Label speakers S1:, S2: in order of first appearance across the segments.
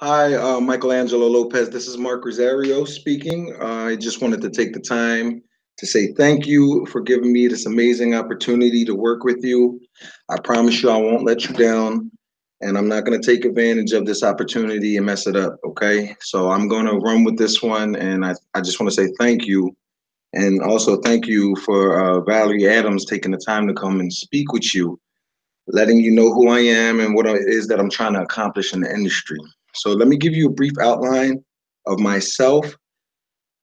S1: Hi, Michelangelo Lopez. This is Mark Rosario speaking. I just wanted to take the time to say thank you for giving me this amazing opportunity to work with you. I promise you I won't let you down, and I'm not going to take advantage of this opportunity and mess it up, okay? So I'm going to run with this one, and I just want to say thank you. And also thank you for Valerie Adams taking the time to come and speak with you, letting you know who I am and what it is that I'm trying to accomplish in the industry. So let me give you a brief outline of myself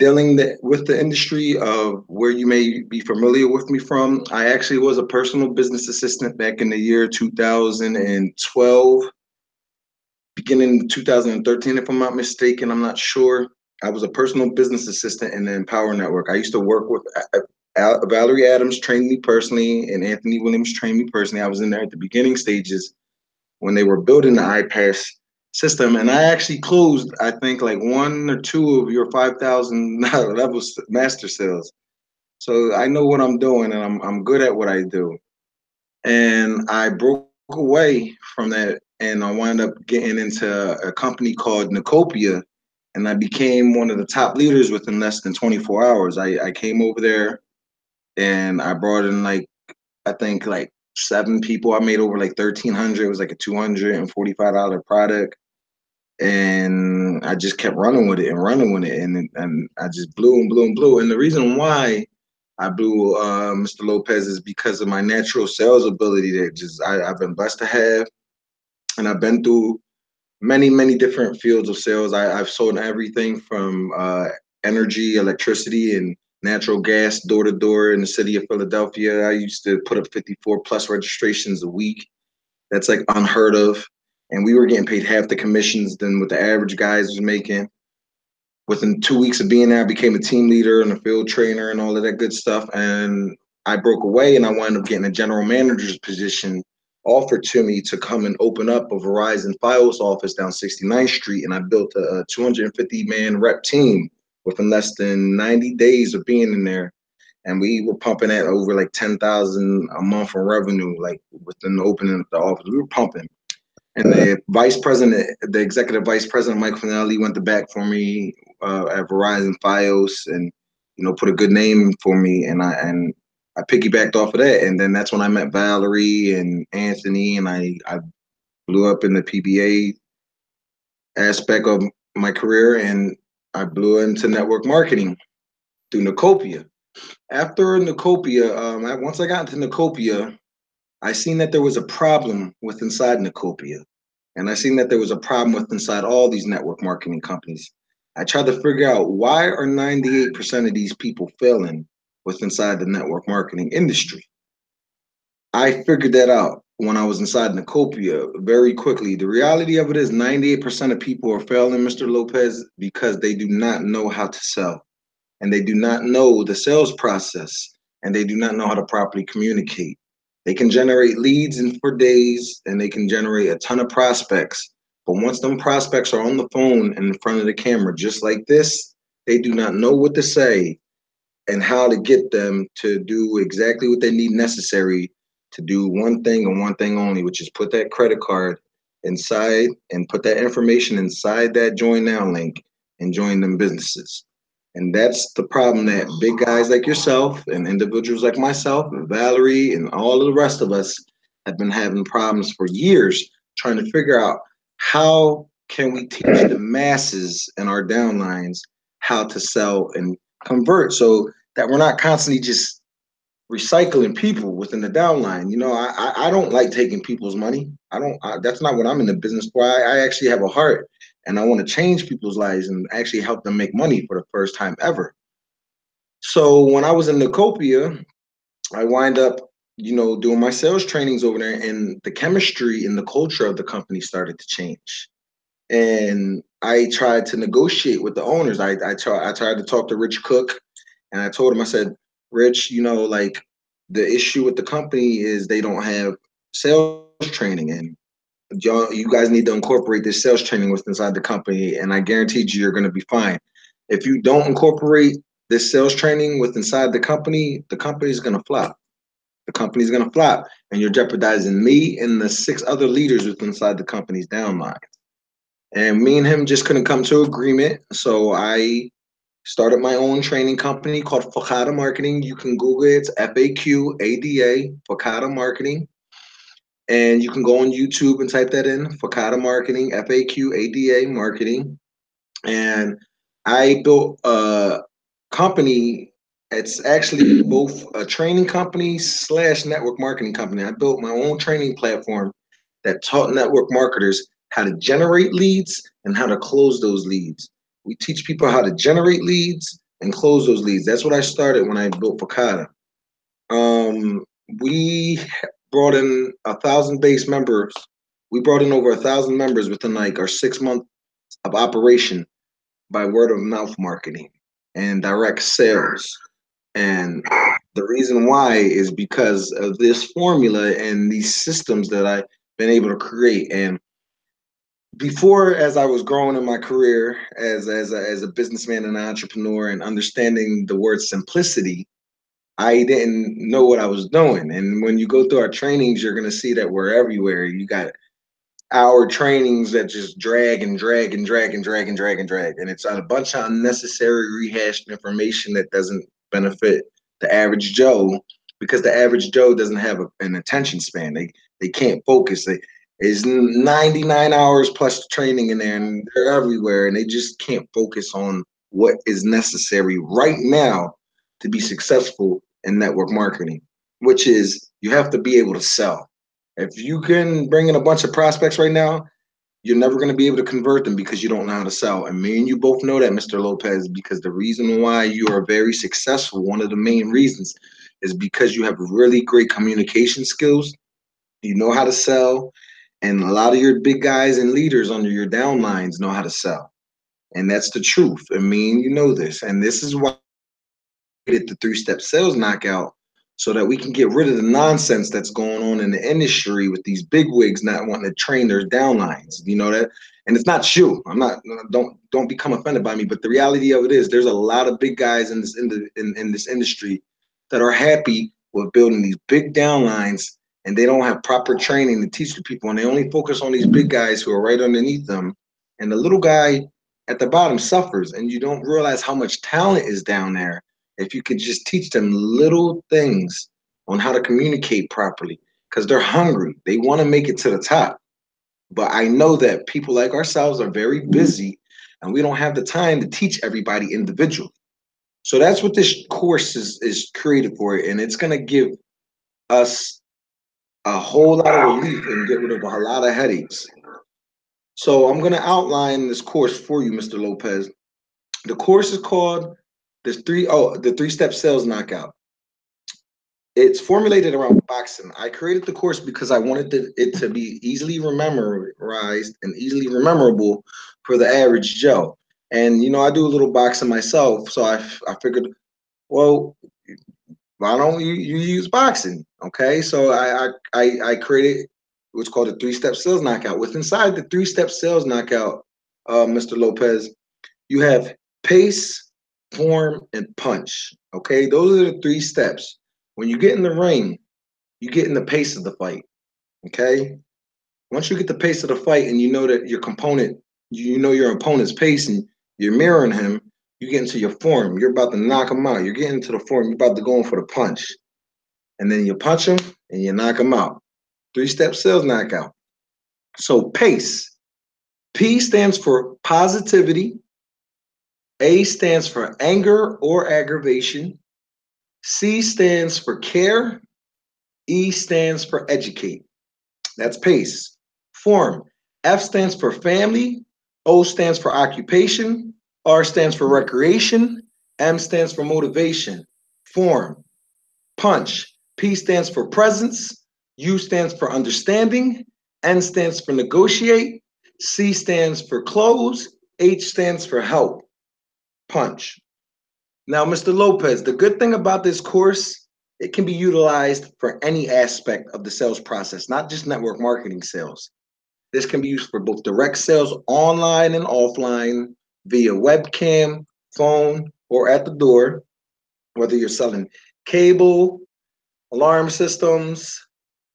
S1: with the industry of where you may be familiar with me from. I actually was a personal business assistant back in the year 2012, beginning 2013, if I'm not mistaken. I'm not sure. I was a personal business assistant in the Empower Network. I used to work with Valerie Adams trained me personally, and Anthony Williams trained me personally. I was in there at the beginning stages when they were building the iPass system, and I actually closed, I think, like one or two of your 5,000 level master sales. So I know what I'm doing, and I'm good at what I do. And I broke away from that, and I wound up getting into a company called Nicopia, and I became one of the top leaders within less than 24 hours. I came over there and I brought in like I think like seven people. I made over like 1,300. It was like a $245 product, and I just kept running with it and running with it, and I just blew and blew and blew. And the reason why I blew Mr. Lopez is because of my natural sales ability that I've been blessed to have, and I've been through many different fields of sales. I've sold everything from energy, electricity, and natural gas door to door in the city of Philadelphia. I used to put up 54 plus registrations a week. That's like unheard of. And we were getting paid half the commissions than what the average guys was making. Within 2 weeks of being there, I became a team leader and a field trainer and all of that good stuff. And I broke away and I wound up getting a general manager's position offered to me to come and open up a Verizon Fios office down 69th Street. And I built a 250-man rep team within less than 90 days of being in there. And we were pumping at over like 10,000 a month in revenue, like within the opening of the office. We were pumping. And the executive vice president, Mike Finelli, went to bat for me at Verizon Fios, and put a good name for me. And I piggybacked off of that. And then that's when I met Valerie and Anthony, and I blew up in the PBA aspect of my career, and I blew into network marketing through Nicopia. After Nicopia, once I got into Nicopia, I seen that there was a problem with inside Nicopia. And I seen that there was a problem with inside all these network marketing companies. I tried to figure out why are 98% of these people failing with inside the network marketing industry. I figured that out when I was inside Nicopia very quickly. The reality of it is 98% of people are failing, Mr. Lopez, because they do not know how to sell, and they do not know the sales process, and they do not know how to properly communicate. They can generate leads for days, and they can generate a ton of prospects. But once them prospects are on the phone and in front of the camera, just like this, they do not know what to say and how to get them to do exactly what they need necessary to do one thing and one thing only, which is put that credit card inside and put that information inside that join now link and join them businesses. And that's the problem that big guys like yourself and individuals like myself and Valerie and all of the rest of us have been having problems for years trying to figure out how can we teach the masses and our downlines how to sell and convert so that we're not constantly just recycling people within the downline. I don't like taking people's money. That's not what I'm in the business for. I actually have a heart, and I want to change people's lives and actually help them make money for the first time ever. So when I was in Nicopia, I wind up, doing my sales trainings over there, and the chemistry and the culture of the company started to change. And I tried to negotiate with the owners. I tried to talk to Rich Cook, and I told him, I said, Rich, like the issue with the company is they don't have sales training, and you guys need to incorporate this sales training with inside the company, and I guaranteed you're going to be fine. If you don't incorporate this sales training with inside the company is going to flop. The company's going to flop, and you're jeopardizing me and the six other leaders with inside the company's downline. And me and him just couldn't come to agreement. So I started my own training company called Fakada Marketing. You can Google it. It's FAQADA, Fakada Marketing. And you can go on YouTube and type that in, Fakada Marketing, FAQADA Marketing. And I built a company. It's actually both a training company slash network marketing company. I built my own training platform that taught network marketers how to generate leads and how to close those leads. We teach people how to generate leads and close those leads. That's what I started when I built Fakada. Um, we brought in 1,000 base members. We brought in over 1,000 members within like our 6 months of operation by word of mouth marketing and direct sales. And the reason why is because of this formula and these systems that I've been able to create. And before, as I was growing in my career as a businessman and an entrepreneur and understanding the word simplicity, I didn't know what I was doing. And when you go through our trainings, you're going to see that we're everywhere. You got our trainings that just drag and drag and drag and drag and drag and drag. And it's a bunch of unnecessary rehashed information that doesn't benefit the average Joe because the average Joe doesn't have an attention span. They can't focus. There's 99 hours plus training in there and they're everywhere and they just can't focus on what is necessary right now to be successful in network marketing, which is you have to be able to sell. If you can bring in a bunch of prospects right now, you're never going to be able to convert them because you don't know how to sell. And me and you both know that, Mr. Lopez, because the reason why you are very successful, one of the main reasons, is because you have really great communication skills. You know how to sell. And a lot of your big guys and leaders under your downlines know how to sell. And that's the truth. I mean, you know this. And this is why the three-step sales knockout so that we can get rid of the nonsense that's going on in the industry with these big wigs not wanting to train their downlines. You know that, and it's not you. I'm not. Don't become offended by me. But the reality of it is, there's a lot of big guys in this industry that are happy with building these big downlines, and they don't have proper training to teach the people, and they only focus on these big guys who are right underneath them, and the little guy at the bottom suffers, and you don't realize how much talent is down there if you could just teach them little things on how to communicate properly because they're hungry. They want to make it to the top. But I know that people like ourselves are very busy and we don't have the time to teach everybody individually. So that's what this course is created for. And it's going to give us a whole lot of relief and get rid of a lot of headaches. So I'm going to outline this course for you, Mr. Lopez. The course is called the three-step sales knockout. It's formulated around boxing. I created the course because I wanted it to be easily memorized and easily memorable for the average Joe. And you know, I do a little boxing myself, so I figured, well, why don't you use boxing? Okay, so I created what's called a three-step sales knockout. With inside the three-step sales knockout, Mr. Lopez, you have pace, form, and punch. Okay, those are the three steps. When you get in the ring, you get in the pace of the fight. Okay, once you get the pace of the fight and you know that you know your opponent's pace and you're mirroring him, you get into your form. You're about to knock him out. You're getting into the form. You're about to go in for the punch, and then you punch him and you knock him out. Three-step sales knockout. So pace. P stands for positivity. A stands for anger or aggravation. C stands for care. E stands for educate. That's pace. Form. F stands for family. O stands for occupation. R stands for recreation. M stands for motivation. Form. Punch. P stands for presence. U stands for understanding. N stands for negotiate. C stands for close. H stands for help. Punch. Now, Mr. Lopez, the good thing about this course, it can be utilized for any aspect of the sales process, not just network marketing sales. This can be used for both direct sales online and offline via webcam, phone, or at the door, whether you're selling cable, alarm systems,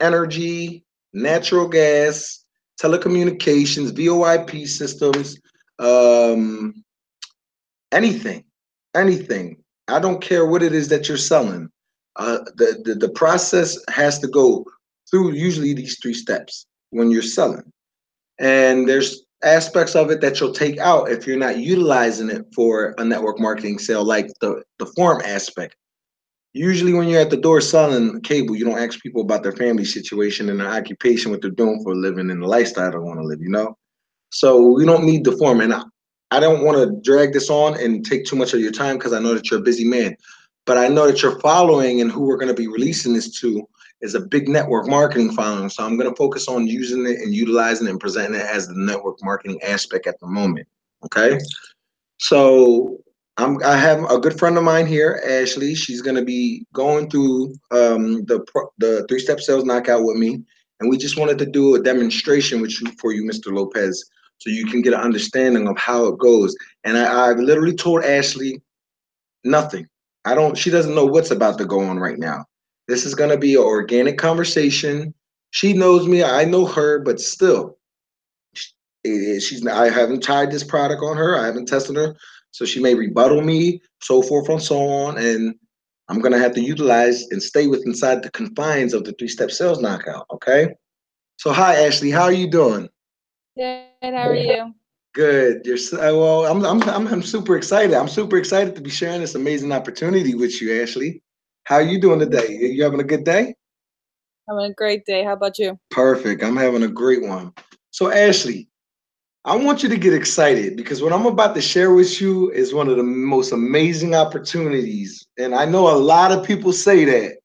S1: energy, natural gas, telecommunications, VoIP systems, um, anything, anything. I don't care what it is that you're selling. The process has to go through usually these three steps when you're selling. And there's aspects of it that you'll take out if you're not utilizing it for a network marketing sale, like the form aspect. Usually, when you're at the door selling cable, you don't ask people about their family situation and their occupation, what they're doing for a living, and the lifestyle they want to live. So we don't need the form. And I don't want to drag this on and take too much of your time because I know that you're a busy man. But I know that your following and who we're going to be releasing this to is a big network marketing following. So I'm going to focus on using it and utilizing it and presenting it as the network marketing aspect at the moment. Okay. So I have a good friend of mine here, Ashley. She's going to be going through the three-step sales knockout with me, and we just wanted to do a demonstration with you for you, Mr. Lopez, so you can get an understanding of how it goes. And I've literally told Ashley nothing. I don't. She doesn't know what's about to go on right now. This is going to be an organic conversation. She knows me. I know her, but still, she's. I haven't tried this product on her. I haven't tested her, so she may rebuttal me, so forth and so on. And I'm gonna have to utilize and stay with inside the confines of the three-step sales knockout. Okay. So hi, Ashley. How are you doing?
S2: Good. How are you?
S1: Good. Well. I'm super excited. I'm super excited to be sharing this amazing opportunity with you, Ashley. How are you doing today? You having a good day?
S2: Having a great day. How about you?
S1: Perfect. I'm having a great one. So, Ashley, I want you to get excited because what I'm about to share with you is one of the most amazing opportunities. And I know a lot of people say that.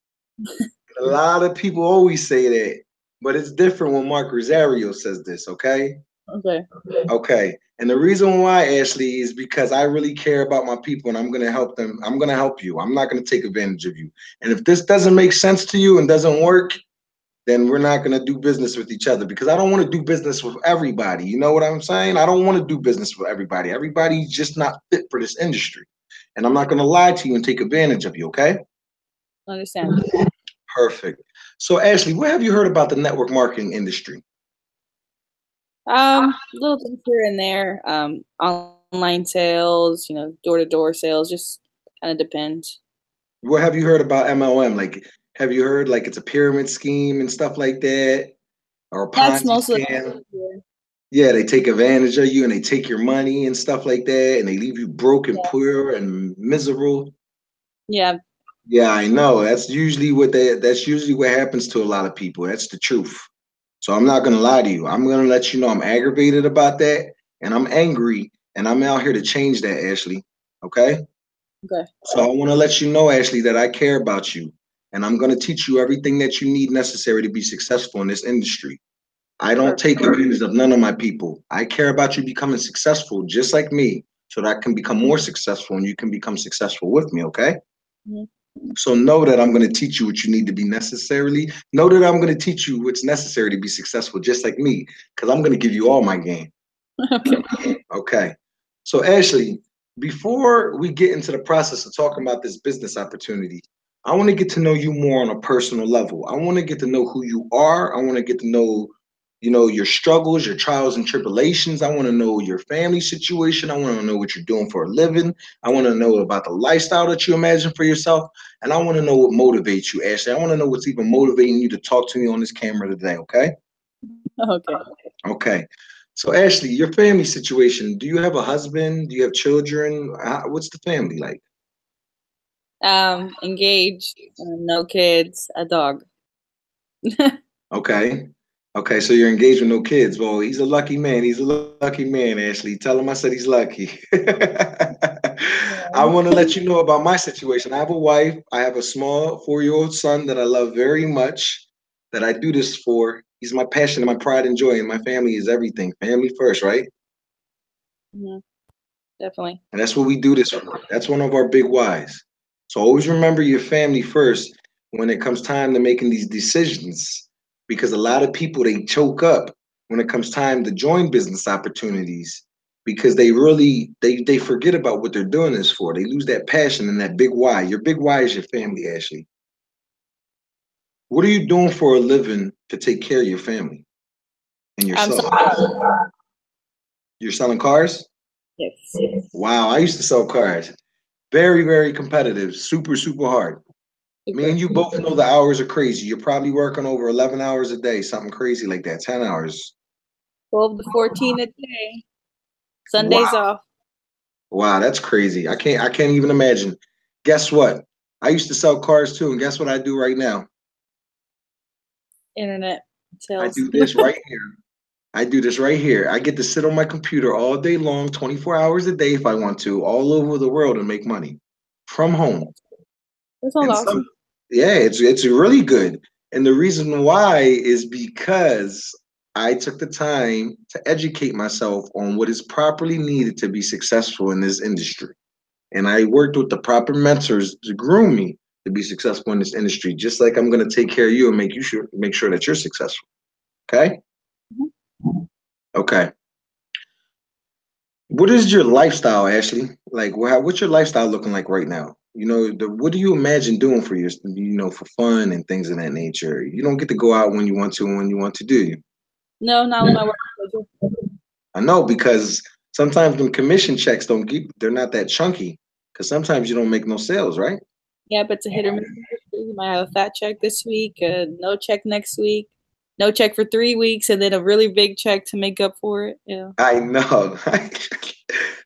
S1: A lot of people always say that. But it's different when Mark Rosario says this, okay?
S2: Okay.
S1: Okay. And the reason why, Ashley, is because I really care about my people and I'm going to help them. I'm going to help you. I'm not going to take advantage of you. And if this doesn't make sense to you and doesn't work, then we're not going to do business with each other because I don't want to do business with everybody. You know what I'm saying? I don't want to do business with everybody. Everybody's just not fit for this industry. And I'm not going to lie to you and take advantage of you, okay?
S2: Understand.
S1: Perfect. So, Ashley, what have you heard about the network marketing industry?
S2: Little things here and there. Online sales, door to door sales, just kind of depends.
S1: What have you heard about MLM? Like, have you heard like it's a pyramid scheme and stuff like that or a
S2: That's
S1: Ponzi
S2: mostly
S1: scam?
S2: here.
S1: Yeah, they take advantage of you and they take your money and stuff like that and they leave you broke and
S2: Yeah.
S1: poor and miserable.
S2: Yeah.
S1: Yeah, I know. That's usually what happens to a lot of people. That's the truth. So I'm not gonna lie to you. I'm gonna let you know I'm aggravated about that and I'm angry and I'm out here to change that, Ashley. Okay?
S2: Okay.
S1: So I want to let you know, Ashley, that I care about you and I'm gonna teach you everything that you need necessary to be successful in this industry. I don't
S2: Perfect.
S1: take advantage of none of my people. I care about you becoming successful just like me so that I can become more successful and you can become successful with me, okay?
S2: Mhm.
S1: So know that I'm going to teach you what you need to be necessarily. Know that I'm going to teach you what's necessary to be successful, just like me, because I'm going to give you all my game.
S2: Okay.
S1: Okay. So Ashley, before we get into the process of talking about this business opportunity, I want to get to know you more on a personal level. I want to get to know who you are. I want to get to know, your struggles, your trials and tribulations. I want to know your family situation. I want to know what you're doing for a living. I want to know about the lifestyle that you imagine for yourself. And I want to know what motivates you, Ashley. I want to know what's even motivating you to talk to me on this camera today, okay?
S2: Okay.
S1: Okay. So Ashley, your family situation, do you have a husband? Do you have children? What's the family like?
S2: Engaged, no kids, a dog.
S1: Okay. Okay, so you're engaged with no kids. Well, he's a lucky man. He's a lucky man, Ashley. Tell him I said he's lucky. I want to let you know about my situation. I have a wife. I have a small 4-year-old son that I love very much, that I do this for. He's my passion and my pride and joy, and my family is everything. Family first, right?
S2: Mhm. Definitely.
S1: And that's what we do this for. That's one of our big whys. So always remember your family first when it comes time to making these decisions, because a lot of people they choke up when it comes time to join business opportunities because they forget about what they're doing this for. They lose that passion and that big why. Your big why is your family, Ashley. What are you doing for a living to take care of your family? And
S2: I'm so
S1: you're selling cars?
S2: yes.
S1: Wow, I used to sell cars. Very, very competitive, super, super hard. Me
S2: Super.
S1: and you both know the hours are crazy. You're probably working over 11 hours a day, something crazy like that, 10 hours.
S2: 12 to 14 a day. Sundays
S1: Wow.
S2: off.
S1: Wow, that's crazy. I can't even imagine. Guess what? I used to sell cars too, and guess what I do right now?
S2: Internet
S1: I
S2: sales.
S1: do this right here. I do this right here. I get to sit on my computer all day long, 24 hours a day if I want to, all over the world and make money from home.
S2: That sounds
S1: And
S2: awesome.
S1: yeah, it's really good. And the reason why is because I took the time to educate myself on what is properly needed to be successful in this industry. And I worked with the proper mentors to groom me to be successful in this industry, just like I'm going to take care of you and make sure that you're successful. Okay?
S2: Mhm.
S1: Okay. What is your lifestyle, Ashley? Like, what's your lifestyle looking like right now? What do you imagine doing for for fun and things of that nature? You don't get to go out when you want to and when you want to, do you?
S2: No, not with my work schedule.
S1: I know because sometimes them commission checks they're not that chunky because sometimes you don't make no sales, right?
S2: Yeah, but it's a hit or miss industry. You might have a fat check this week, no check next week, no check for 3 weeks, and then a really big check to make up for it. Yeah.
S1: I know.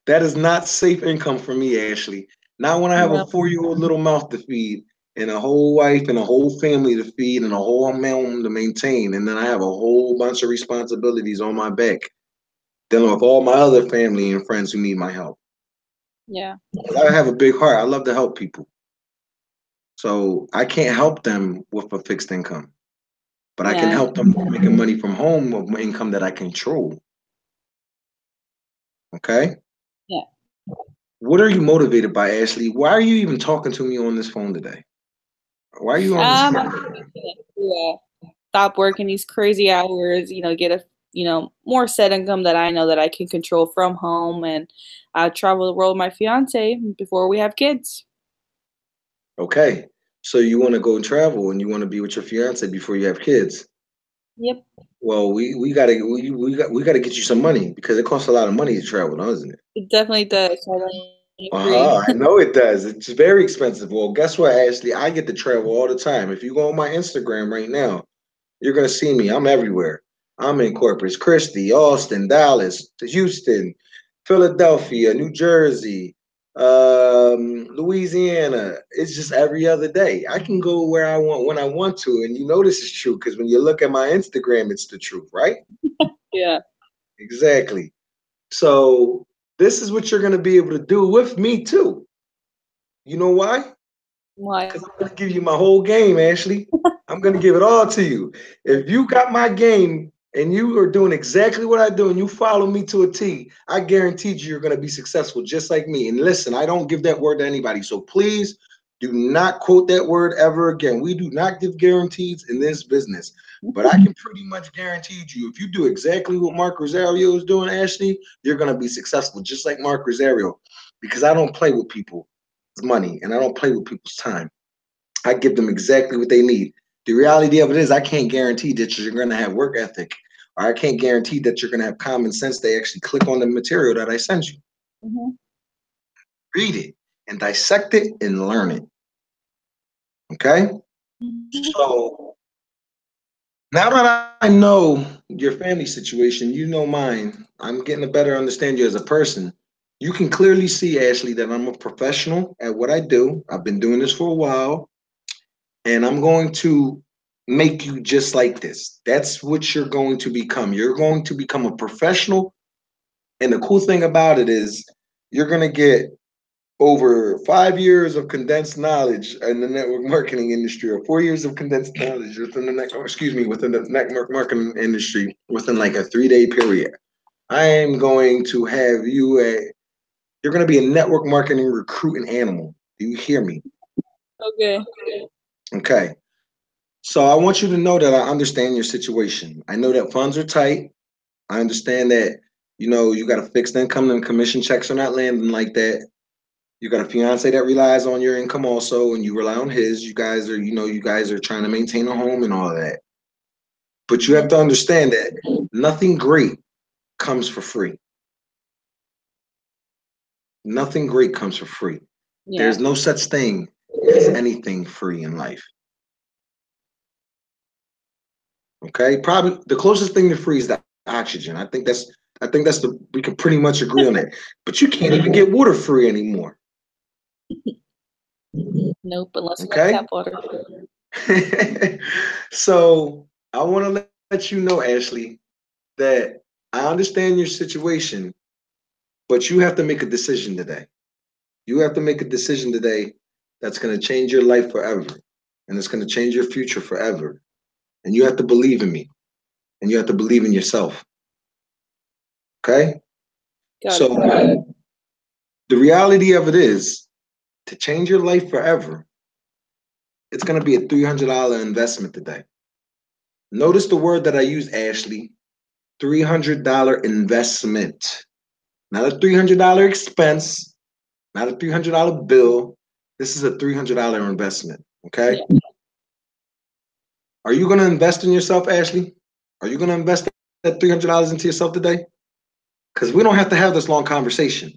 S1: That is not safe income for me, Ashley. Not when I have a
S2: No.
S1: 4-year-old little mouth to feed and a whole wife and a whole family to feed and a whole home to maintain. And then I have a whole bunch of responsibilities on my back dealing with all my other family and friends who need my help.
S2: Yeah.
S1: I have a big heart. I love to help people. So I can't help them with a fixed income, but I can
S2: Yeah.
S1: help them making money from home with income that I control. Okay?
S2: Yeah.
S1: What are you motivated by, Ashley? Why are you even talking to me on this phone today? Why are you on this
S2: I'm
S1: phone?
S2: to stop working these crazy hours. Get a more set income that I know that I can control from home, and travel the world with my fiance before we have kids.
S1: Okay. So you want to go and travel and you want to be with your fiance before you have kids.
S2: Yep.
S1: Well, we gotta get you some money because it costs a lot of money to travel, doesn't it?
S2: It definitely does. I agree.
S1: Uh-huh. I know it does. It's very expensive. Well, guess what, Ashley? I get to travel all the time. If you go on my Instagram right now, you're gonna see me. I'm everywhere. I'm in Corpus Christi, Austin, Dallas, Houston, Philadelphia, New Jersey, Louisiana. It's just every other day. I can go where I want when I want to, and you know this is true because when you look at my Instagram, it's the truth, right?
S2: Yeah.
S1: Exactly. So this is what you're gonna be able to do with me too. You know why?
S2: Why?
S1: Because I'm going to give you my whole game, Ashley. I'm going to give it all to you. If you got my game and you are doing exactly what I do and you follow me to a T, I guarantee you're going to be successful just like me. And listen, I don't give that word to anybody. So please do not quote that word ever again. We do not give guarantees in this business. But I can pretty much guarantee you, if you do exactly what Mark Rosario is doing, Ashley, you're going to be successful just like Mark Rosario because I don't play with people's money and I don't play with people's time. I give them exactly what they need. The reality of it is, I can't guarantee that you're going to have work ethic, or I can't guarantee that you're going to have common sense. They actually click on the material that I send you,
S2: Hmm.
S1: read it, and dissect it and learn it. Okay?
S2: Hmm.
S1: So now that I know your family situation, you know mine, I'm getting a better understand you as a person. You can clearly see, Ashley, that I'm a professional at what I do. I've been doing this for a while. And I'm going to make you just like this. That's what you're going to become. You're going to become a professional. And the cool thing about it is you're going to get over 5 years of condensed knowledge in the network marketing industry, or 4 years of condensed knowledge within within the network marketing industry within like a 3-day period. I am going to have you're going to be a network marketing recruiting animal. Do you hear me?
S2: Okay.
S1: Okay. So I want you to know that I understand your situation. I know that funds are tight. I understand that, you got a fixed income and commission checks are not landing like that. You got a fiance that relies on your income also, and you rely on his. You guys are trying to maintain a home and all of that. But you have to understand that nothing great comes for free. Nothing great comes for free.
S2: Yeah.
S1: There's no such thing as anything free in life. Okay, probably the closest thing to free is the oxygen. I think that's the we can pretty much agree on that. But you can't even get water free anymore.
S2: Nope, unless you like
S1: Okay,
S2: tap water.
S1: so I want to let you know, Ashley, that I understand your situation, but you have to make a decision today. You have to make a decision today that's going to change your life forever, and it's going to change your future forever. And you have to believe in me, and you have to believe in yourself. Okay,
S2: Got it.
S1: so the reality of it is to change your life forever, it's going to be a $300 investment today. Notice the word that I use, Ashley. $300 investment, not a $300 expense, not a $300 bill. This is a $300 investment. Okay.
S2: Yeah.
S1: Are you going to invest in yourself, Ashley? Are you going to invest that $300 into yourself today? Because we don't have to have this long conversation.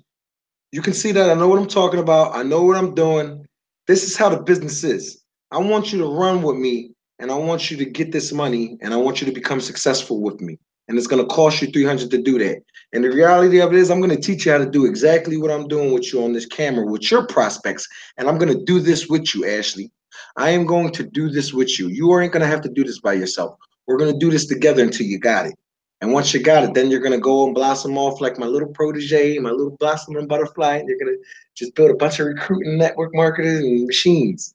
S1: You can see that I know what I'm talking about. I know what I'm doing. This is how the business is. I want you to run with me, and I want you to get this money, and I want you to become successful with me. And it's going to cost you 300 to do that. And the reality of it is I'm going to teach you how to do exactly what I'm doing with you on this camera with your prospects. And I'm going to do this with you, Ashley. I am going to do this with you. You aren't going to have to do this by yourself. We're going to do this together until you got it. And once you got it, then you're going to go and blossom off like my little protege, my little blossoming butterfly. And you're going to just build a bunch of recruiting network marketers and machines.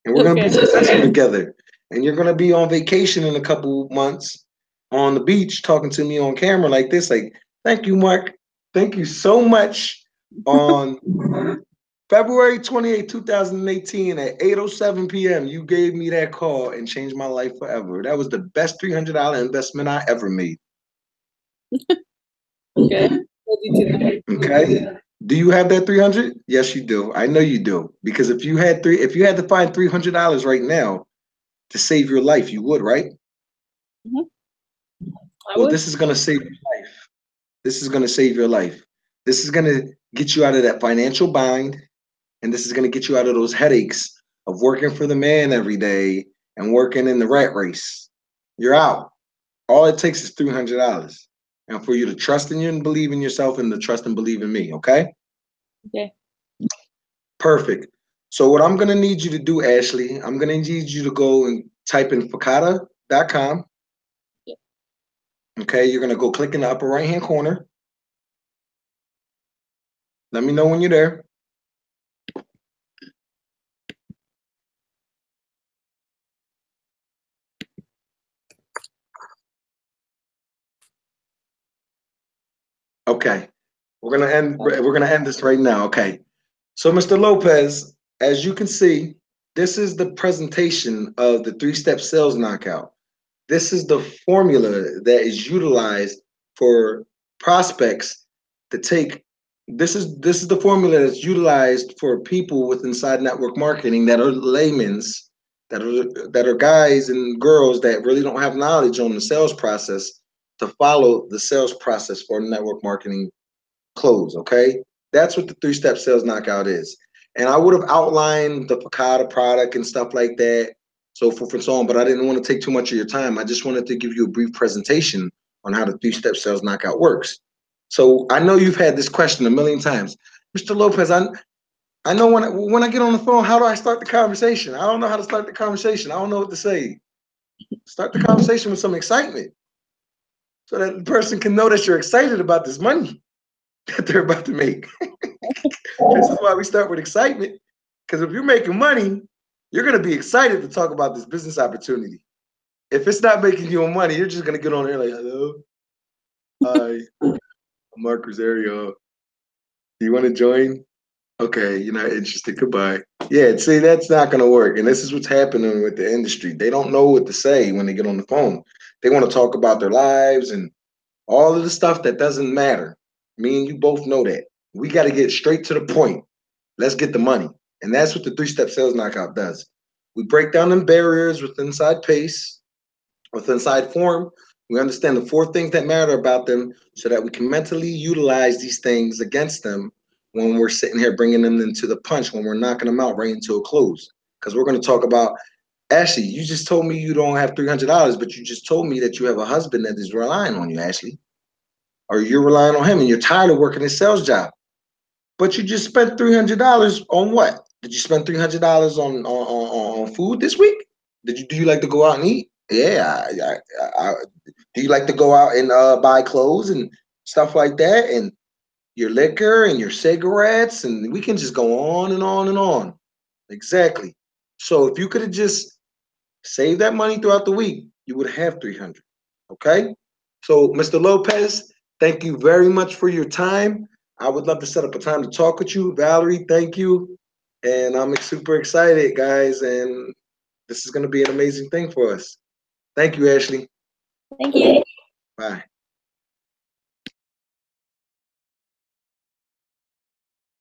S1: And we're going to be successful together. And you're going to be on vacation in a couple months on the beach talking to me on camera like this. Like, thank you, Mark. Thank you so much. On February 28, 2018 at 8:07 p.m., you gave me that call and changed my life forever. That was the best $300 investment I ever made.
S2: Okay.
S1: Okay. Do you have that 300? Yes, you do. I know you do. Because if you had to find $300 right now to save your life, you would, right?
S2: Mhm. I
S1: Well,
S2: would.
S1: this is going to save your life. This is going to save your life. This is going to get you out of that financial bind. And this is going to get you out of those headaches of working for the man every day and working in the rat race. You're out. All it takes is $300. And for you to trust in you and believe in yourself and to trust and believe in me, okay?
S2: Okay.
S1: Perfect. So what I'm going to need you to do, Ashley, I'm going to need you to go and type in facada.com.
S2: Yeah.
S1: Okay, you're going to go click in the upper right-hand corner. Let me know when you're there. Okay. We're gonna end this right now. Okay. So Mr. Lopez, as you can see, this is the presentation of the three-step sales knockout. This is the formula that is utilized for prospects to take. This is the formula that's utilized for people with inside network marketing that are laymen's, that are guys and girls that really don't have knowledge on the sales process to follow the sales process for network marketing close. Okay, that's what the three-step sales knockout is. And I would have outlined the Picada product and stuff like that, so forth and so on, but I didn't want to take too much of your time. I just wanted to give you a brief presentation on how the three-step sales knockout works. So I know you've had this question a million times, Mr. Lopez. I know when I get on the phone, how do I start the conversation? I don't know how to start the conversation. I don't know what to say. Start the conversation with some excitement so that the person can know that you're excited about this money that they're about to make. This is why we start with excitement. Because if you're making money, you're going to be excited to talk about this business opportunity. If it's not making you money, you're just going to get on there like, hello, hi, I'm Mark Rosario. Do you want to join? Okay, you're not interested. Goodbye. Yeah, see, that's not going to work. And this is what's happening with the industry. They don't know what to say when they get on the phone. They want to talk about their lives and all of the stuff that doesn't matter. Me and you both know that. We got to get straight to the point. Let's get the money. And that's what the three-step sales knockout does. We break down them barriers with inside pace. with inside form, we understand the 4 things that matter about them so that we can mentally utilize these things against them when we're sitting here bringing them into the punch, when we're knocking them out right into a close. Because we're going to talk about, Ashley, you just told me you don't have $300, but you just told me that you have a husband that is relying on you, Ashley. Or you're relying on him and you're tired of working his sales job. But you just spent $300 on what? Did you spend $300 on food this week? Do you like to go out and eat? Yeah. Do you like to go out and buy clothes and stuff like that, and your liquor and your cigarettes, and we can just go on and on and on. Exactly. So if you could have just saved that money throughout the week, you would have 300. Okay. So Mr. Lopez, thank you very much for your time. I would love to set up a time to talk with you. Valerie, thank you. And I'm super excited, guys. And this is going to be an amazing thing for us. Thank you, Ashley.
S2: Thank you.
S1: Bye.